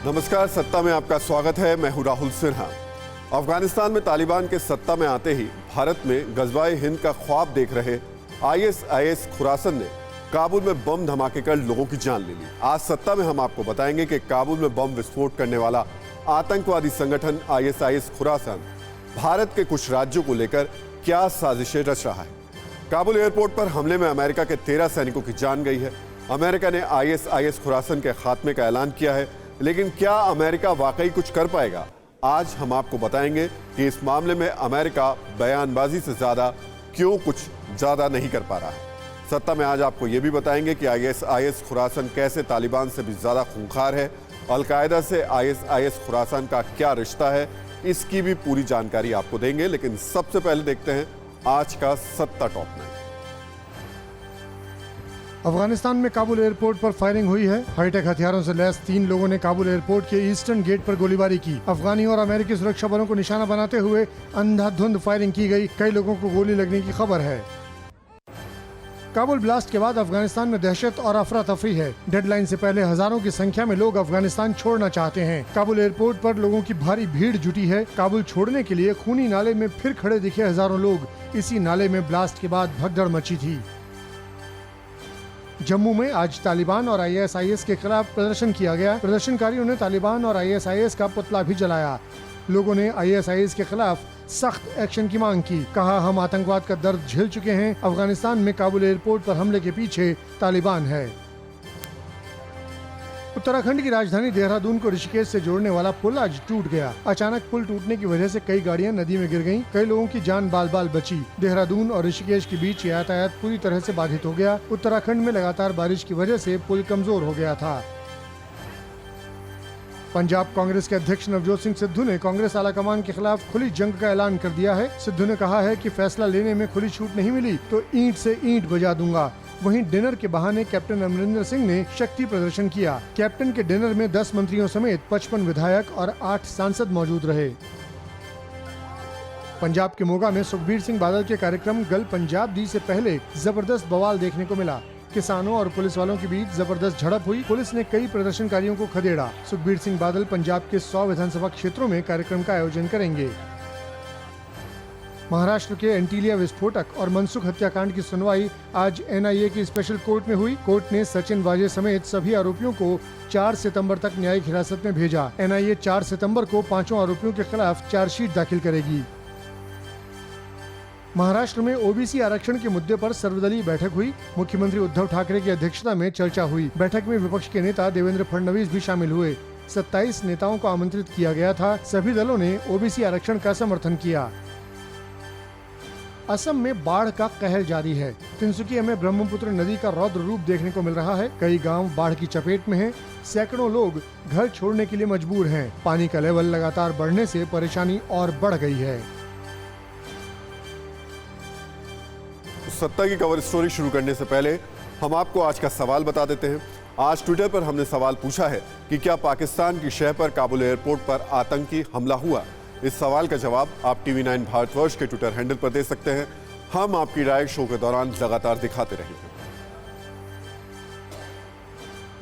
नमस्कार, सत्ता में आपका स्वागत है। मैं हूं राहुल सिन्हा। अफगानिस्तान में तालिबान के सत्ता में आते ही भारत में गजवाए हिंद का ख्वाब देख रहे ISIS खुरासन ने काबुल में बम धमाके कर लोगों की जान ले ली। आज सत्ता में हम आपको बताएंगे कि काबुल में बम विस्फोट करने वाला आतंकवादी संगठन ISIS खुरासन भारत के कुछ राज्यों को लेकर क्या साजिशें रच रहा है। काबुल एयरपोर्ट पर हमले में अमेरिका के 13 सैनिकों की जान गई है। अमेरिका ने ISIS खुरासन के खात्मे का ऐलान किया है, लेकिन क्या अमेरिका वाकई कुछ कर पाएगा? आज हम आपको बताएंगे कि इस मामले में अमेरिका बयानबाजी से ज्यादा क्यों कुछ ज्यादा नहीं कर पा रहा है। सत्ता में आज आपको यह भी बताएंगे कि ISIS खुरासन कैसे तालिबान से भी ज्यादा खूंखार है। अलकायदा से ISIS खुरासन का क्या रिश्ता है, इसकी भी पूरी जानकारी आपको देंगे। लेकिन सबसे पहले देखते हैं आज का सत्ता टॉप 9। अफगानिस्तान में काबुल एयरपोर्ट पर फायरिंग हुई है। हाईटेक हथियारों से लैस 3 लोगों ने काबुल एयरपोर्ट के ईस्टर्न गेट पर गोलीबारी की। अफगानी और अमेरिकी सुरक्षा बलों को निशाना बनाते हुए अंधाधुंध फायरिंग की गई। कई लोगों को गोली लगने की खबर है। काबुल ब्लास्ट के बाद अफगानिस्तान में दहशत और अफरा तफरी है। डेडलाइन से पहले हजारों की संख्या में लोग अफगानिस्तान छोड़ना चाहते हैं। काबुल एयरपोर्ट पर लोगों की भारी भीड़ जुटी है। काबुल छोड़ने के लिए खूनी नाले में फिर खड़े दिखे हजारों लोग। इसी नाले में ब्लास्ट के बाद भगदड़ मची थी। जम्मू में आज तालिबान और ISIS के खिलाफ प्रदर्शन किया गया। प्रदर्शनकारियों ने तालिबान और ISIS का पुतला भी जलाया। लोगों ने ISIS के खिलाफ सख्त एक्शन की मांग की। कहा, हम आतंकवाद का दर्द झेल चुके हैं। अफगानिस्तान में काबुल एयरपोर्ट पर हमले के पीछे तालिबान है। उत्तराखंड की राजधानी देहरादून को ऋषिकेश से जोड़ने वाला पुल आज टूट गया। अचानक पुल टूटने की वजह से कई गाड़ियां नदी में गिर गईं। कई लोगों की जान बाल बाल बची। देहरादून और ऋषिकेश के बीच यातायात पूरी तरह से बाधित हो गया। उत्तराखंड में लगातार बारिश की वजह से पुल कमजोर हो गया था। पंजाब कांग्रेस के अध्यक्ष नवजोत सिंह सिद्धू ने कांग्रेस आलाकमान के खिलाफ खुली जंग का ऐलान कर दिया है। सिद्धू ने कहा है कि फैसला लेने में खुली छूट नहीं मिली तो ईंट से ईंट बजा दूंगा। वहीं डिनर के बहाने कैप्टन अमरिंदर सिंह ने शक्ति प्रदर्शन किया। कैप्टन के डिनर में 10 मंत्रियों समेत 55 विधायक और 8 सांसद मौजूद रहे। पंजाब के मोगा में सुखबीर सिंह बादल के कार्यक्रम गल पंजाब दी से पहले जबरदस्त बवाल देखने को मिला। किसानों और पुलिस वालों के बीच जबरदस्त झड़प हुई। पुलिस ने कई प्रदर्शनकारियों को खदेड़ा। सुखबीर सिंह बादल पंजाब के 100 विधानसभा क्षेत्रों में कार्यक्रम का आयोजन करेंगे। महाराष्ट्र के एंटीलिया विस्फोटक और मनसुख हत्याकांड की सुनवाई आज NIA की स्पेशल कोर्ट में हुई। कोर्ट ने सचिन वाजे समेत सभी आरोपियों को 4 सितंबर तक न्यायिक हिरासत में भेजा। NIA 4 सितंबर को 5 आरोपियों के खिलाफ चार्जशीट दाखिल करेगी। महाराष्ट्र में OBC आरक्षण के मुद्दे पर सर्वदलीय बैठक हुई। मुख्यमंत्री उद्धव ठाकरे की अध्यक्षता में चर्चा हुई। बैठक में विपक्ष के नेता देवेंद्र फडणवीस भी शामिल हुए। 27 नेताओं को आमंत्रित किया गया था। सभी दलों ने OBC आरक्षण का समर्थन किया। असम में बाढ़ का कहर जारी है। तिनसुकिया में ब्रह्मपुत्र नदी का रौद्र रूप देखने को मिल रहा है। कई गांव बाढ़ की चपेट में हैं। सैकड़ों लोग घर छोड़ने के लिए मजबूर हैं। पानी का लेवल लगातार बढ़ने से परेशानी और बढ़ गई है। सत्ता की कवर स्टोरी शुरू करने से पहले हम आपको आज का सवाल बता देते हैं। आज ट्विटर पर हमने सवाल पूछा है कि क्या पाकिस्तान की शह पर काबुल एयरपोर्ट पर आतंकी हमला हुआ। इस सवाल का जवाब आप TV9 भारतवर्ष के ट्विटर हैंडल पर दे सकते हैं। हम आपकी राय शो के दौरान लगातार दिखाते रहेंगे।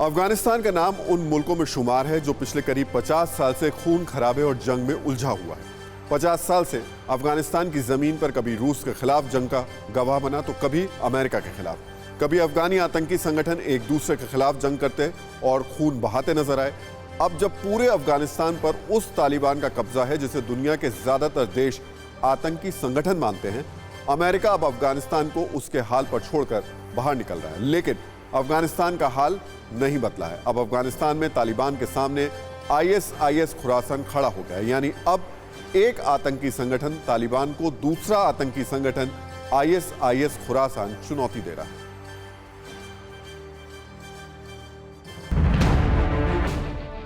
अफगानिस्तान का नाम उन मुल्कों में शुमार है जो पिछले करीब 50 साल से खून खराबे और जंग में उलझा हुआ है। 50 साल से अफगानिस्तान की जमीन पर कभी रूस के खिलाफ जंग का गवाह बना तो कभी अमेरिका के खिलाफ। कभी अफगानी आतंकी संगठन एक दूसरे के खिलाफ जंग करते और खून बहाते नजर आए। अब जब पूरे अफगानिस्तान पर उस तालिबान का कब्जा है जिसे दुनिया के ज्यादातर देश आतंकी संगठन मानते हैं, अमेरिका अब अफगानिस्तान को उसके हाल पर छोड़कर बाहर निकल रहा है। लेकिन अफगानिस्तान का हाल नहीं बदला है। अब अफगानिस्तान में तालिबान के सामने ISIS खुरासन खड़ा हो गया है। यानी अब एक आतंकी संगठन तालिबान को दूसरा आतंकी संगठन ISIS खुरासान चुनौती दे रहा है।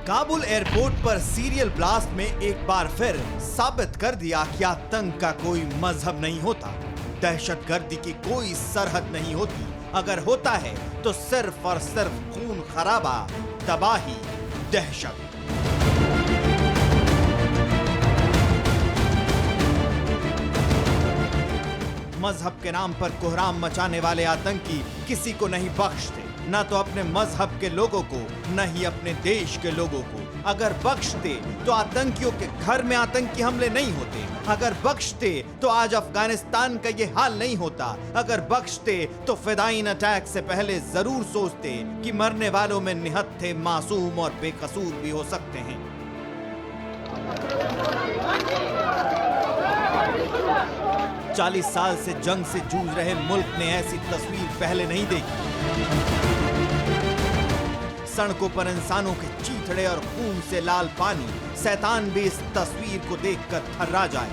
काबुल एयरपोर्ट पर सीरियल ब्लास्ट में एक बार फिर साबित कर दिया कि आतंक का कोई मजहब नहीं होता, दहशतगर्दी की कोई सरहद नहीं होती। अगर होता है तो सिर्फ और सिर्फ खून खराबा, तबाही, दहशत। मजहब के नाम पर कोहराम मचाने वाले आतंकी किसी को नहीं बख्शते, न तो अपने मजहब के लोगों को, न ही अपने देश के लोगों को। अगर बख्शते तो आतंकियों के घर में आतंकी हमले नहीं होते। अगर बख्शते तो आज अफगानिस्तान का ये हाल नहीं होता। अगर बख्शते तो फिदाइन अटैक से पहले जरूर सोचते कि मरने वालों में निहत्थे, मासूम और बेकसूर भी हो सकते हैं। 40 साल से जंग से जूझ रहे मुल्क ने ऐसी तस्वीर पहले नहीं देखी। सड़कों पर इंसानों के चीथड़े और खून से लाल पानी, शैतान भी इस तस्वीर को देखकर थर्रा जाए।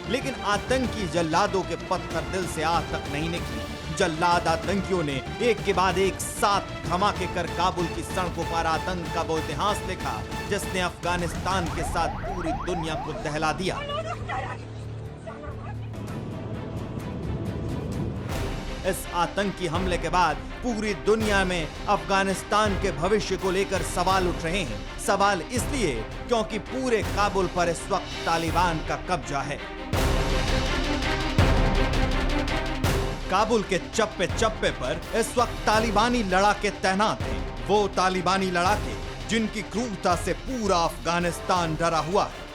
लेकिन आतंकी जल्लादों के पत्थर दिल से आज तक नहीं निकले। जल्लाद आतंकियों ने एक के बाद एक 7 धमाके कर काबुल की सड़कों पर आतंक का वो इतिहास लिखा जिसने अफगानिस्तान के साथ पूरी दुनिया को दहला दिया। इस आतंकी हमले के बाद पूरी दुनिया में अफगानिस्तान के भविष्य को लेकर सवाल उठ रहे हैं। सवाल इसलिए क्योंकि पूरे काबुल पर इस वक्त तालिबान का कब्जा है। काबुल के चप्पे चप्पे पर इस वक्त तालिबानी लड़ाके तैनात हैं। वो तालिबानी लड़ाके जिनकी क्रूरता से पूरा अफगानिस्तान डरा हुआ है।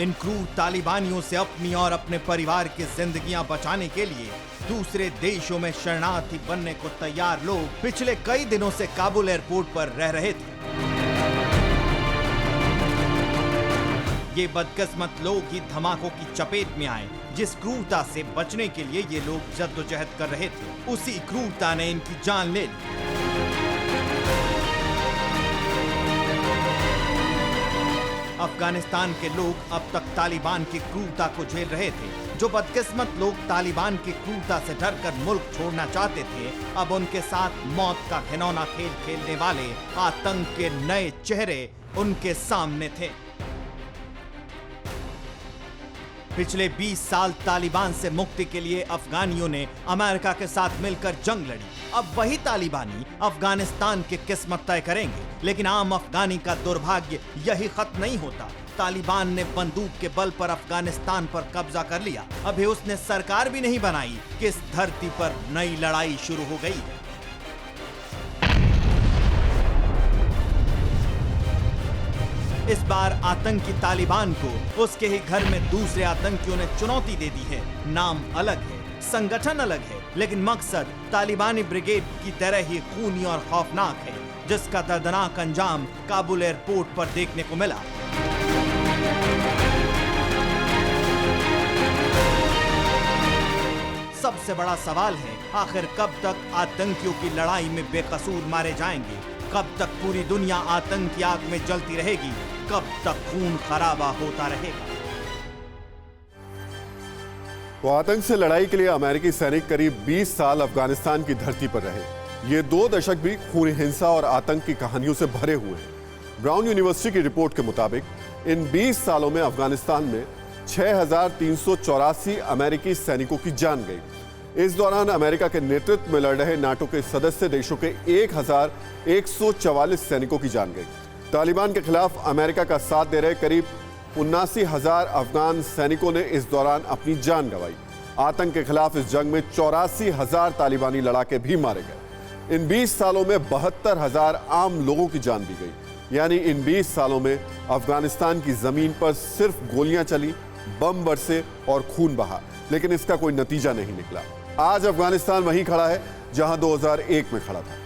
इन क्रूर तालिबानियों से अपनी और अपने परिवार की जिंदगियां बचाने के लिए दूसरे देशों में शरणार्थी बनने को तैयार लोग पिछले कई दिनों से काबुल एयरपोर्ट पर रह रहे थे। ये बदकिस्मत लोग ही धमाकों की चपेट में आए। जिस क्रूरता से बचने के लिए ये लोग जद्दोजहद कर रहे थे, उसी क्रूरता ने इनकी जान ले ली। अफगानिस्तान के लोग अब तक तालिबान की क्रूरता को झेल रहे थे। जो बदकिस्मत लोग तालिबान की क्रूरता से डरकर मुल्क छोड़ना चाहते थे, अब उनके साथ मौत का घिनौना खेल खेलने वाले आतंक के नए चेहरे उनके सामने थे। पिछले 20 साल तालिबान से मुक्ति के लिए अफगानियों ने अमेरिका के साथ मिलकर जंग लड़ी। अब वही तालिबानी अफगानिस्तान की किस्मत तय करेंगे। लेकिन आम अफगानी का दुर्भाग्य यही खत्म नहीं होता। तालिबान ने बंदूक के बल पर अफगानिस्तान पर कब्जा कर लिया। अभी उसने सरकार भी नहीं बनाई कि इस धरती पर नई लड़ाई शुरू हो गई है। इस बार आतंकी तालिबान को उसके ही घर में दूसरे आतंकियों ने चुनौती दे दी है। नाम अलग है, संगठन अलग है, लेकिन मकसद तालिबानी ब्रिगेड की तरह ही खूनी और खौफनाक है, जिसका दर्दनाक अंजाम काबुल एयरपोर्ट पर देखने को मिला। सबसे बड़ा सवाल है, आखिर कब तक आतंकियों की लड़ाई में बेकसूर मारे जाएंगे? कब तक पूरी दुनिया आतंक की आग में जलती रहेगी? कब तक खून खराबा होता रहेगा? तो आतंक से लड़ाई के लिए अमेरिकी सैनिक करीब 20 साल अफगानिस्तान की धरती पर रहे। ये 2 दशक भी खूनी हिंसा और आतंक की कहानियों से भरे हुए हैं। ब्राउन यूनिवर्सिटी की रिपोर्ट के मुताबिक इन 20 सालों में अफगानिस्तान में 6,384 अमेरिकी सैनिकों की जान गई। इस दौरान अमेरिका के नेतृत्व में लड़ रहे नाटो के सदस्य देशों के 1,144 सैनिकों की जान गई। तालिबान के खिलाफ अमेरिका का साथ दे रहे करीब 79,000 अफगान सैनिकों ने इस दौरान अपनी जान गंवाई। आतंक के खिलाफ इस जंग में 84,000 तालिबानी लड़ाके भी मारे गए। इन 20 सालों में 72,000 आम लोगों की जान दी गई। यानी इन 20 सालों में अफगानिस्तान की जमीन पर सिर्फ गोलियां चली, बम बरसे और खून बहा, लेकिन इसका कोई नतीजा नहीं निकला। आज अफगानिस्तान वहीं खड़ा है जहां 2001 में खड़ा था।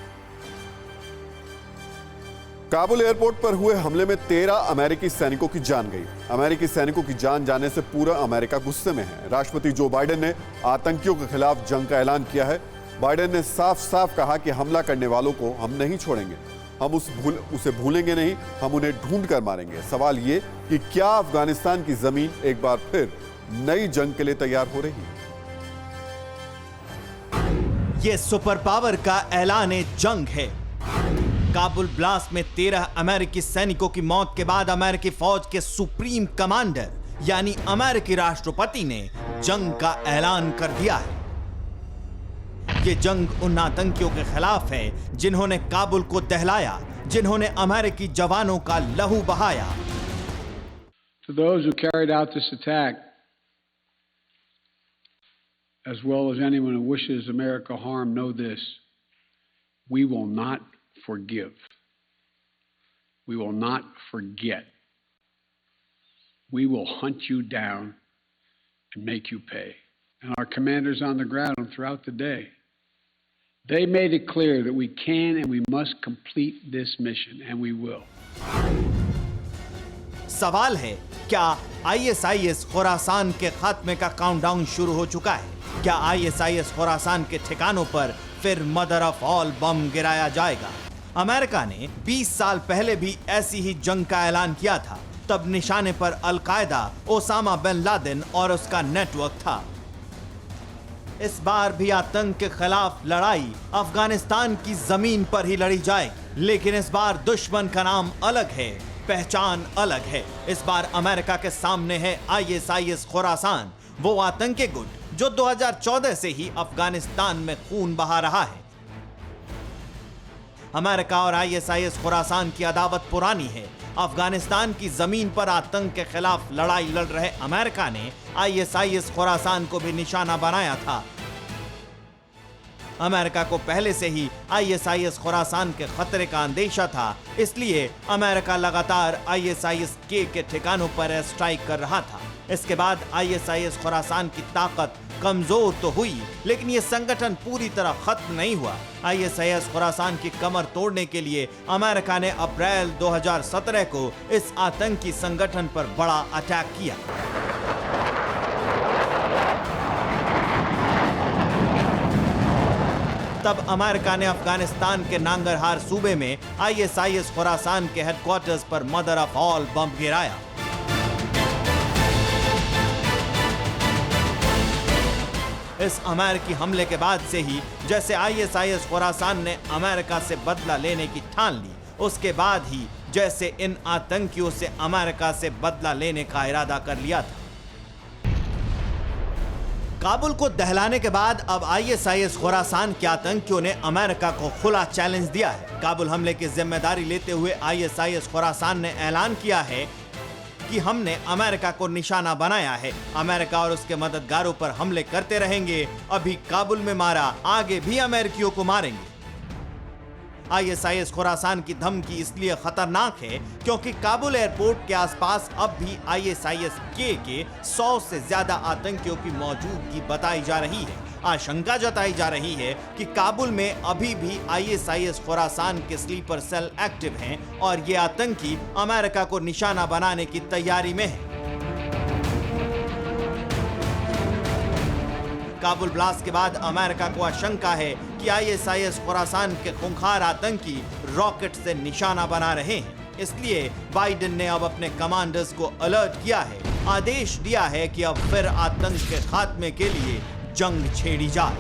काबुल एयरपोर्ट पर हुए हमले में 13 अमेरिकी सैनिकों की जान गई। अमेरिकी सैनिकों की जान जाने से पूरा अमेरिका गुस्से में है। राष्ट्रपति जो बाइडेन ने आतंकियों के खिलाफ जंग का ऐलान किया है। बाइडेन ने साफ साफ कहा कि हमला करने वालों को हम नहीं छोड़ेंगे, हम उसे भूलेंगे नहीं, हम उन्हें ढूंढ कर मारेंगे। सवाल ये कि क्या अफगानिस्तान की जमीन एक बार फिर नई जंग के लिए तैयार हो रही है? ये सुपर पावर का ऐलान जंग है। काबुल ब्लास्ट में 13 अमेरिकी सैनिकों की मौत के बाद अमेरिकी फौज के सुप्रीम कमांडर यानी अमेरिकी राष्ट्रपति ने जंग का ऐलान कर दिया है। ये जंग उन आतंकियों के खिलाफ है जिन्होंने काबुल को दहलाया, जिन्होंने अमेरिकी जवानों का लहू बहाया। To those who carried out this attack, as well as anyone who wishes America harm, know this: we will not forgive. We will not forget. We will hunt you down and make you pay. And our commanders on the ground throughout the day, they made it clear that we can and we must complete this mission, and we will. सवाल है, क्या ISIS Khorasan के खात्मे का countdown शुरू हो चुका है? क्या ISIS खुरासान के ठिकानों पर फिर मदर ऑफ ऑल बम गिराया जाएगा? अमेरिका ने 20 साल पहले भी ऐसी ही जंग का ऐलान किया था। तब निशाने पर अलकायदा, ओसामा बिन लादेन और उसका नेटवर्क था। इस बार भी आतंक के खिलाफ लड़ाई अफगानिस्तान की जमीन पर ही लड़ी जाएगी, लेकिन इस बार दुश्मन का नाम अलग है, पहचान अलग है। इस बार अमेरिका के सामने है ISIS खुरासान, वो आतंकी गुट जो 2014 से ही अफगानिस्तान में खून बहा रहा है। अमेरिका और ISIS खुरासान की अदावत पुरानी है। अफगानिस्तान की जमीन पर आतंक के खिलाफ लड़ाई लड़ रहे अमेरिका ने ISIS खुरासान को भी निशाना बनाया था। अमेरिका को पहले से ही ISIS खुरासान के खतरे का अंदेशा था, इसलिए अमेरिका लगातार ISIS के ठिकानों पर एयर स्ट्राइक कर रहा था। इसके बाद ISIS खुरासान की ताकत कमजोर तो हुई, लेकिन यह संगठन पूरी तरह खत्म नहीं हुआ। ISIS खुरासान की कमर तोड़ने के लिए अमेरिका ने अप्रैल 2017 को इस आतंकी संगठन पर बड़ा अटैक किया। तब अमेरिका ने अफगानिस्तान के नांगरहार सूबे में ISIS खुरासान के हेडक्वार्टर्स पर मदर ऑफ ऑल बम गिराया। इस अमेरिकी हमले के बाद से ही जैसे ISIS खुरासान ने अमेरिका से बदला लेने की ठान ली, उसके बाद ही जैसे इन आतंकियों से अमेरिका से बदला लेने का इरादा कर लिया था। काबुल को दहलाने के बाद अब ISIS खुरासान के आतंकियों ने अमेरिका को खुला चैलेंज दिया है। काबुल हमले की जिम्मेदारी लेते हुए ISIS खुरासान ने ऐलान किया है कि हमने अमेरिका को निशाना बनाया है, अमेरिका और उसके मददगारों पर हमले करते रहेंगे। अभी काबुल में मारा, आगे भी अमेरिकियों को मारेंगे। ISIS खुरासान की धमकी इसलिए खतरनाक है क्योंकि काबुल एयरपोर्ट के आसपास अब भी ISIS के 100 से ज्यादा आतंकियों की मौजूदगी बताई जा रही है। आशंका जताई जा रही है कि काबुल में अभी भी ISIS खुरासान के स्लीपर सेल एक्टिव हैं और ये आतंकी अमेरिका को निशाना बनाने की तैयारी में है। काबुल ब्लास्ट के बाद अमेरिका को आशंका है कि ISIS खुरासान के खूंखार आतंकी रॉकेट से निशाना बना रहे हैं। इसलिए बाइडेन ने अब अपने कमांडर्स को अलर्ट किया है, आदेश दिया है कि अब फिर आतंक के खात्मे के लिए जंग छेड़ी जाए।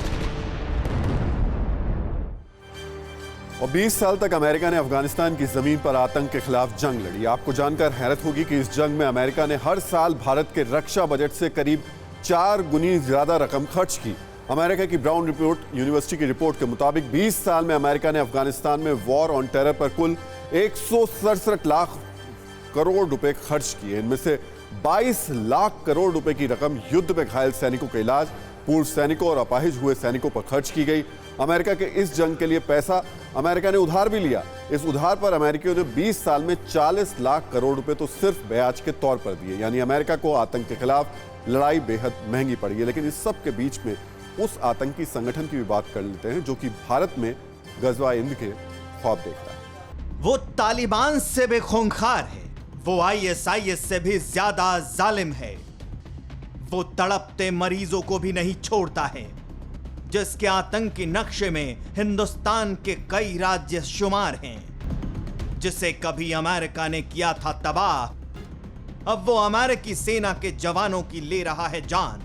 और 20 साल तक अमेरिका ने अफगानिस्तान की जमीन पर आतंक के खिलाफ जंग लड़ी। आपको जानकर हैरत होगी कि इस जंग में अमेरिका ने हर साल भारत के रक्षा बजट से करीब 4 गुनी ज्यादा रकम खर्च की। अमेरिका की ब्राउन रिपोर्ट यूनिवर्सिटी की रिपोर्ट के मुताबिक 20 साल में अमेरिका ने अफगानिस्तान में वॉर ऑन टेरर पर कुल 167 लाख करोड़ रुपए खर्च किए। इनमें से 22 लाख करोड़ रुपए की रकम युद्ध में घायल सैनिकों के इलाज, पूर्व सैनिकों और अपाहिज हुए सैनिकों पर खर्च की गई। अमेरिका के इस जंग के लिए पैसा अमेरिका ने उधार भी लिया। इस उधार पर अमेरिकियों ने 20 साल में 40 लाख करोड़ रुपए तो सिर्फ ब्याज के तौर पर दिए। यानी अमेरिका को आतंक के खिलाफ लड़ाई बेहद महंगी पड़ी है। लेकिन इस सब के बीच में उस आतंकी संगठन की भी बात कर लेते हैं जो कि भारत में गजवा हिंद के ख्वाब देख रहा है। वो तालिबान से भी खूंखार है, वो ISIS से भी ज्यादा जालिम है, वो तड़पते मरीजों को भी नहीं छोड़ता है, जिसके आतंकी नक्शे में हिंदुस्तान के कई राज्य शुमार हैं, जिसे कभी अमेरिका ने किया था तबाह, अब वो अमेरिकी सेना के जवानों की ले रहा है जान।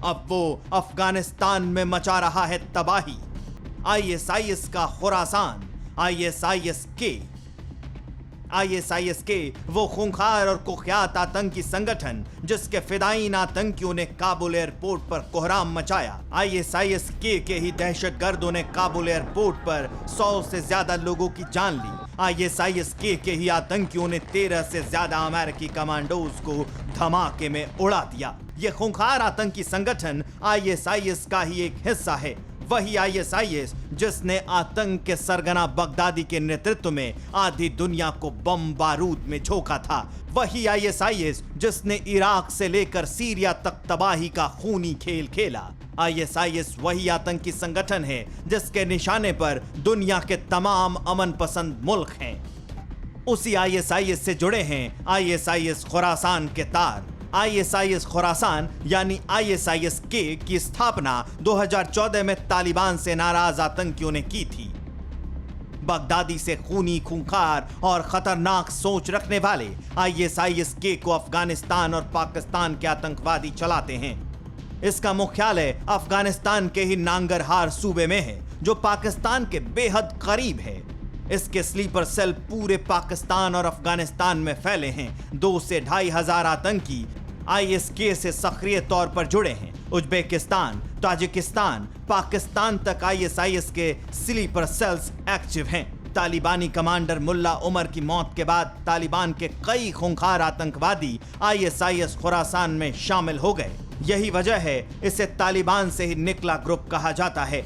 अब वो अफगानिस्तान में मचा रहा है तबाही। ISIS का खुरासान, ISIS के वो खूंखार और कुख्यात आतंकी संगठन जिसके फिदायीन आतंकियों ने काबुल एयरपोर्ट पर कोहराम मचाया। ISIS के ही दहशतगर्दों ने काबुल एयरपोर्ट पर 100 से ज्यादा लोगों की जान ली। ISIS के ही आतंकियों ने 13 से ज्यादा अमेरिकी कमांडोज को धमाके में उड़ा दिया। ये खूंखार आतंकी संगठन ISIS का ही एक हिस्सा है। वही आईएसआईएस जिसने आतंक के सरगना बगदादी के नेतृत्व में आधी दुनिया को बम बारूद में झोंका था। वही आईएसआईएस जिसने इराक से लेकर सीरिया तक तबाही का खूनी खेल खेला। आईएसआईएस वही आतंकी संगठन है जिसके निशाने पर दुनिया के तमाम अमन पसंद मुल्क हैं। उसी आईएसआईएस से जुड़े हैं आईएसआईएस खुरासान के तार। आईएसआईएस खुरासान यानी आईएसआईएस के की स्थापना 2014 में तालिबान से नाराज आतंकियों ने की थी। बगदादी से खूनी, खूंखार और खतरनाक सोच रखने वाले आईएसआईएस के को अफगानिस्तान और पाकिस्तान के आतंकवादी चलाते हैं। इसका मुख्यालय अफगानिस्तान के ही नांगरहार सूबे में है, जो पाकिस्तान के बेहद करीब है। इसके स्लीपर सेल पूरे पाकिस्तान और अफगानिस्तान में फैले हैं। 2 से 2.5 हजार आतंकी आईएसके से सक्रिय तौर पर जुड़े हैं। उज्बेकिस्तान, ताजिकिस्तान, पाकिस्तान तक आईएसआईएस के स्लीपर सेल्स एक्टिव हैं। तालिबानी कमांडर मुल्ला उमर की मौत के बाद तालिबान के कई खूंखार आतंकवादी आईएसआईएस खुरासान में शामिल हो गए। यही वजह है इसे तालिबान से ही निकला ग्रुप कहा जाता है।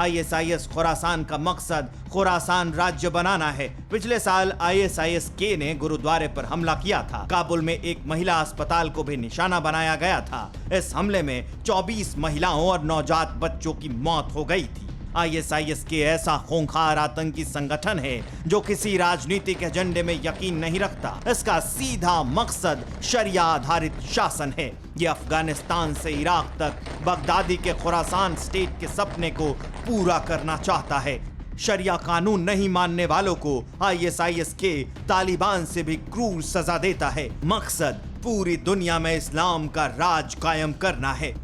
आईएसआईएस खुरासान का मकसद खुरासान राज्य बनाना है। पिछले साल आईएसआईएस के ने गुरुद्वारे पर हमला किया था। काबुल में एक महिला अस्पताल को भी निशाना बनाया गया था। इस हमले में 24 महिलाओं और नवजात बच्चों की मौत हो गई थी। आईएसआईएस के ऐसा खूंखार आतंकी संगठन है जो किसी राजनीतिक एजेंडे में यकीन नहीं रखता। इसका सीधा मकसद शरिया आधारित शासन है। ये अफगानिस्तान से इराक तक बगदादी के खुरासान स्टेट के सपने को पूरा करना चाहता है। शरिया कानून नहीं मानने वालों को आईएसआईएस के तालिबान से भी क्रूर सजा देता है। मकसद पूरी दुनिया में इस्लाम का राज कायम करना है।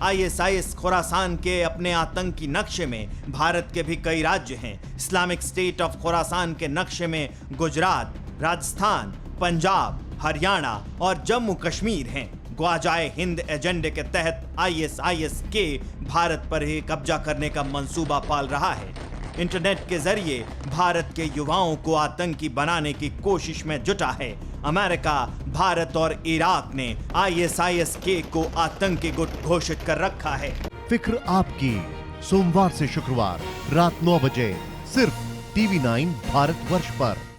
आईएसआईएस खुरासान के अपने आतंकी नक्शे में भारत के भी कई राज्य हैं। इस्लामिक स्टेट ऑफ खुरासान के नक्शे में गुजरात, राजस्थान, पंजाब, हरियाणा और जम्मू कश्मीर हैं। ख्वाजाए हिंद एजेंडे के तहत आईएसआईएस के भारत पर ही कब्जा करने का मंसूबा पाल रहा है। इंटरनेट के जरिए भारत के युवाओं को आतंकी बनाने की कोशिश में जुटा है। अमेरिका, भारत और इराक ने आईएसआईएस के को आतंकी गुट घोषित कर रखा है। फिक्र आपकी, सोमवार से शुक्रवार रात 9 बजे सिर्फ TV9 भारतवर्ष पर।